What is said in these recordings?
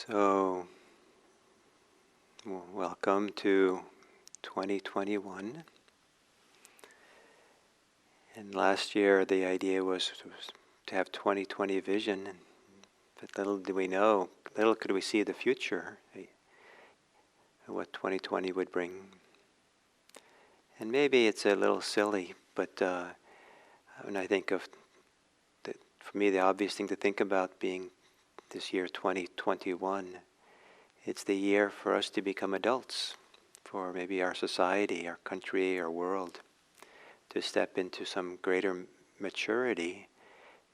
So, welcome to 2021. And last year the idea was to have 2020 vision, but little did we know, little could we see the future, what 2020 would bring. And maybe it's a little silly, but when I think of, for me the obvious thing to think about being this year 2021, it's the year for us to become adults, for maybe our society, our country, our world, to step into some greater maturity,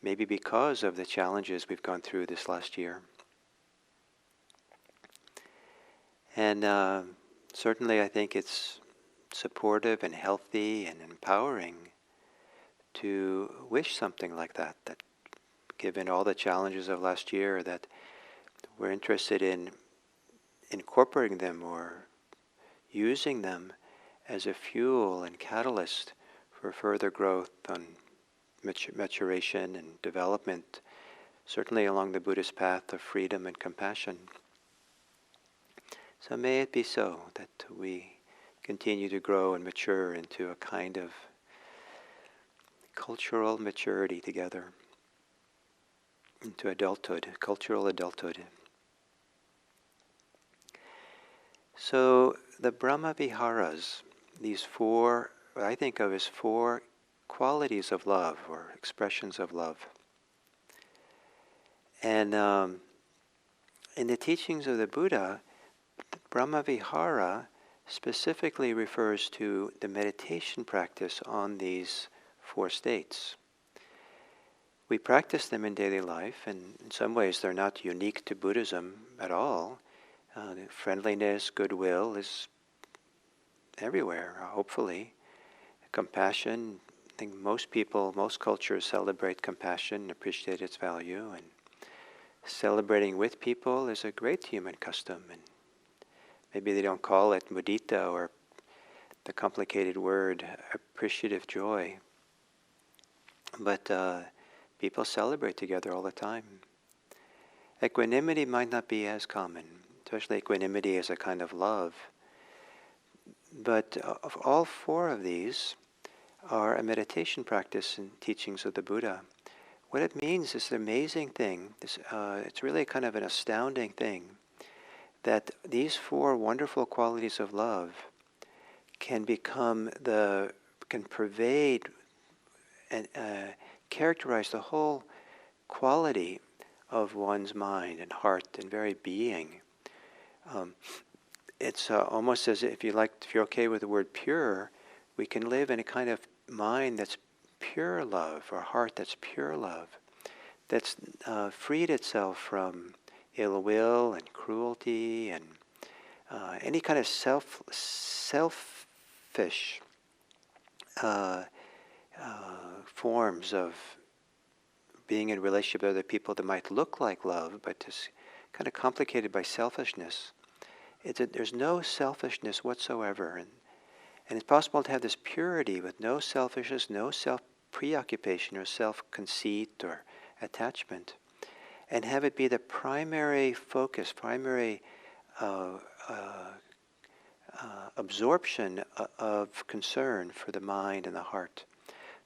maybe because of the challenges we've gone through this last year. And certainly I think it's supportive and healthy and empowering to wish something like that, that given all the challenges of last year, that we're interested in incorporating them or using them as a fuel and catalyst for further growth on maturation and development, certainly along the Buddhist path of freedom and compassion. So may it be so that we continue to grow and mature into a kind of cultural maturity together, into adulthood, cultural adulthood. So the Brahmaviharas, these four, what I think of as four qualities of love or expressions of love. And in the teachings of the Buddha, Brahmavihara specifically refers to the meditation practice on these four states. We practice them in daily life, and in some ways they're not unique to Buddhism at all. Friendliness, goodwill is everywhere, hopefully. Compassion, I think most people, most cultures celebrate compassion and appreciate its value, and celebrating with people is a great human custom. And maybe they don't call it mudita or the complicated word appreciative joy, but people celebrate together all the time. Equanimity might not be as common, especially equanimity as a kind of love. But of all four of these are a meditation practice and teachings of the Buddha. What it means is an amazing thing. It's really kind of an astounding thing that these four wonderful qualities of love can pervade and characterize the whole quality of one's mind and heart and very being. It's almost as if you're okay with the word pure, we can live in a kind of mind that's pure love, or heart that's pure love, that's freed itself from ill will and cruelty and any kind of selfish forms of being in relationship with other people that might look like love, but is kind of complicated by selfishness. There's no selfishness whatsoever, and it's possible to have this purity with no selfishness, no self-preoccupation or self-conceit or attachment, and have it be the primary focus, primary absorption of concern for the mind and the heart.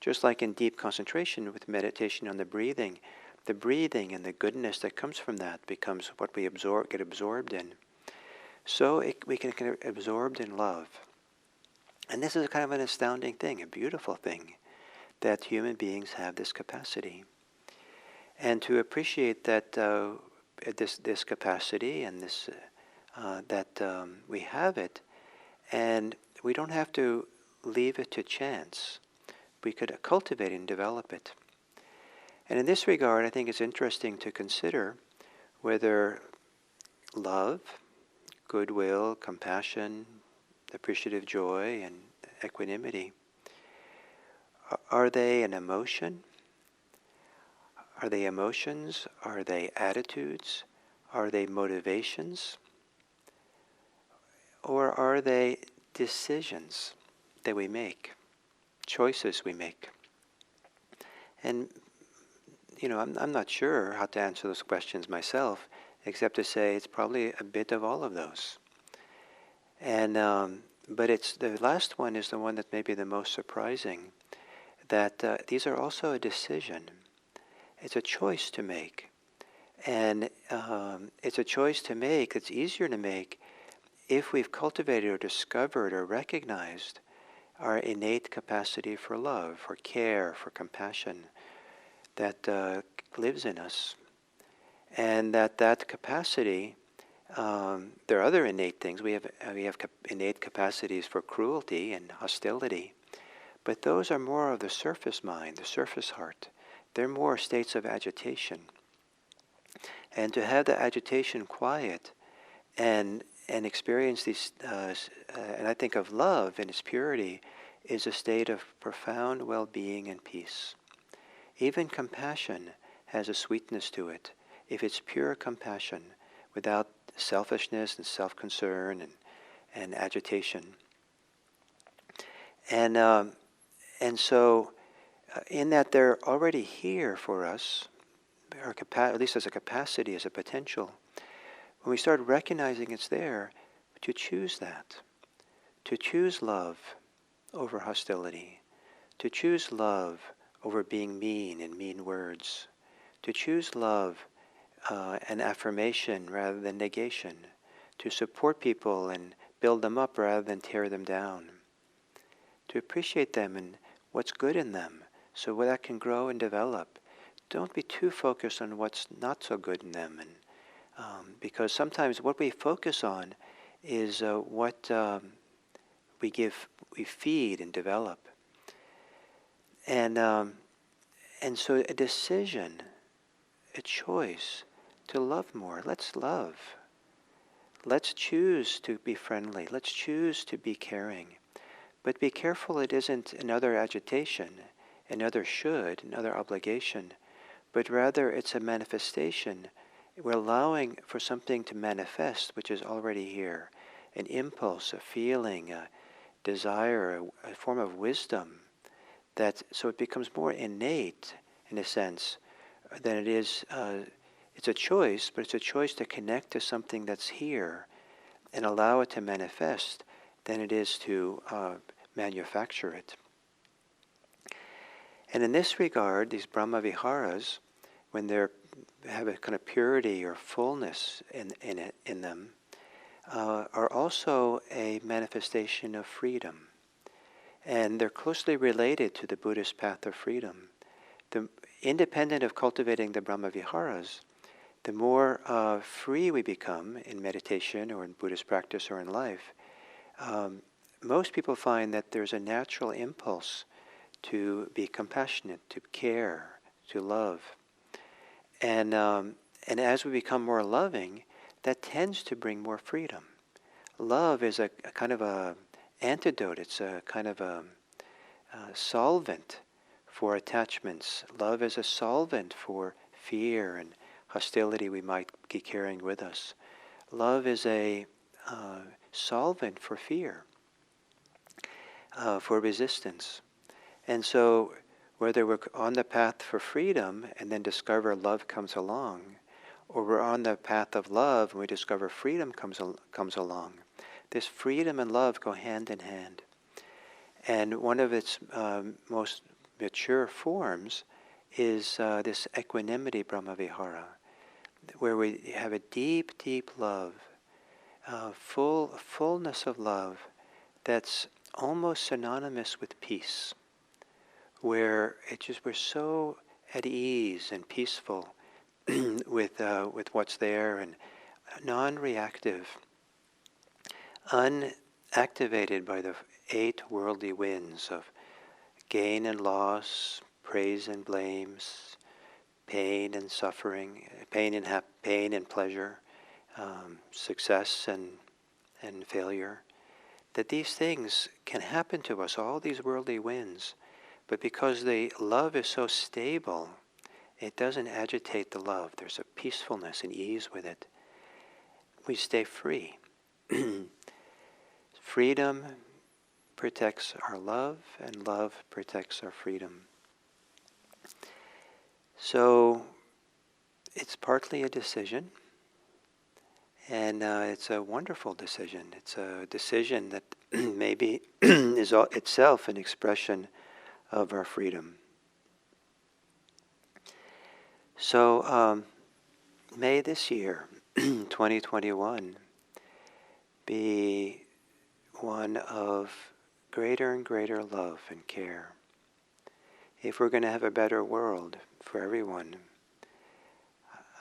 Just like in deep concentration with meditation on the breathing and the goodness that comes from that becomes what we get absorbed in. So we can get absorbed in love. And this is kind of an astounding thing, a beautiful thing, that human beings have this capacity. And to appreciate that this capacity and this that we have it, and we don't have to leave it to chance. We could cultivate and develop it. And in this regard, I think it's interesting to consider whether love, goodwill, compassion, appreciative joy, and equanimity, are they an emotion? Are they emotions? Are they attitudes? Are they motivations? Or are they decisions that we make, choices we make? And, I'm not sure how to answer those questions myself. except to say it's probably a bit of all of those. And but it's the last one is the one that may be the most surprising. That these are also a decision. It's a choice to make, and it's a choice to make that's easier to make if we've cultivated or discovered or recognized our innate capacity for love, for care, for compassion that lives in us, and that capacity. There are other innate things. We have innate capacities for cruelty and hostility, but those are more of the surface mind, the surface heart. They're more states of agitation. And to have the agitation quiet and experience these, and I think of love in its purity, is a state of profound well-being and peace. Even compassion has a sweetness to it, if it's pure compassion, without selfishness and self-concern and agitation. And so, in that they're already here for us, at least as a capacity, as a potential. When we start recognizing it's there, to choose that, to choose love over hostility, to choose love over being mean and mean words, to choose love and affirmation rather than negation, to support people and build them up rather than tear them down, to appreciate them and what's good in them so that can grow and develop. Don't be too focused on what's not so good in them, and because sometimes what we focus on is what we feed and develop, and so a decision, a choice to love more. Let's love. Let's choose to be friendly. Let's choose to be caring. But be careful it isn't another agitation, another should, another obligation, but rather it's a manifestation. We're allowing for something to manifest which is already here, an impulse, a feeling, a desire, a form of wisdom, so it becomes more innate in a sense than it is. It's a choice, but it's a choice to connect to something that's here and allow it to manifest than it is to manufacture it. And in this regard, these Brahmaviharas, when they have a kind of purity or fullness in them, are also a manifestation of freedom. And they're closely related to the Buddhist path of freedom. Independent of cultivating the Brahmaviharas, the more free we become in meditation or in Buddhist practice or in life, most people find that there's a natural impulse to be compassionate, to care, to love. And as we become more loving, that tends to bring more freedom. Love is a kind of a antidote. It's a kind of a solvent for attachments. Love is a solvent for fear and hostility we might be carrying with us. Love is a solvent for fear, for resistance. And so whether we're on the path for freedom and then discover love comes along, or we're on the path of love and we discover freedom comes along, this freedom and love go hand in hand. And one of its most mature forms is this equanimity Brahmavihara, where we have a deep, deep love, fullness of love that's almost synonymous with peace, where we're so at ease and peaceful with what's there and non-reactive, unactivated by the 8 worldly winds of gain and loss, praise and blames, pain and suffering, pain and pleasure, success and failure. That these things can happen to us, all these worldly winds, but because the love is so stable, it doesn't agitate the love. There's a peacefulness and ease with it. We stay free. Freedom protects our love, and love protects our freedom. So it's partly a decision, And it's a wonderful decision. It's a decision that maybe is itself an expression of our freedom. So may this year, 2021, be one of greater and greater love and care. If we're going to have a better world for everyone,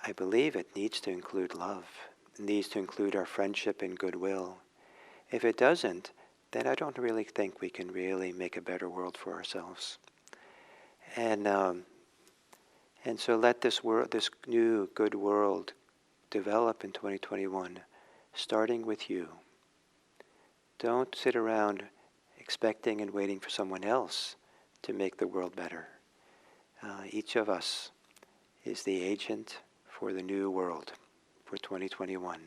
I believe it needs to include love. It needs to include our friendship and goodwill. If it doesn't, then I don't really think we can really make a better world for ourselves. And so let this world, this new good world, develop in 2021, starting with you. Don't sit around expecting and waiting for someone else to make the world better. Each of us is the agent for the new world for 2021.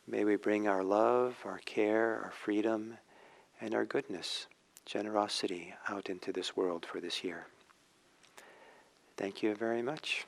May we bring our love, our care, our freedom, and our goodness, generosity out into this world for this year. Thank you very much.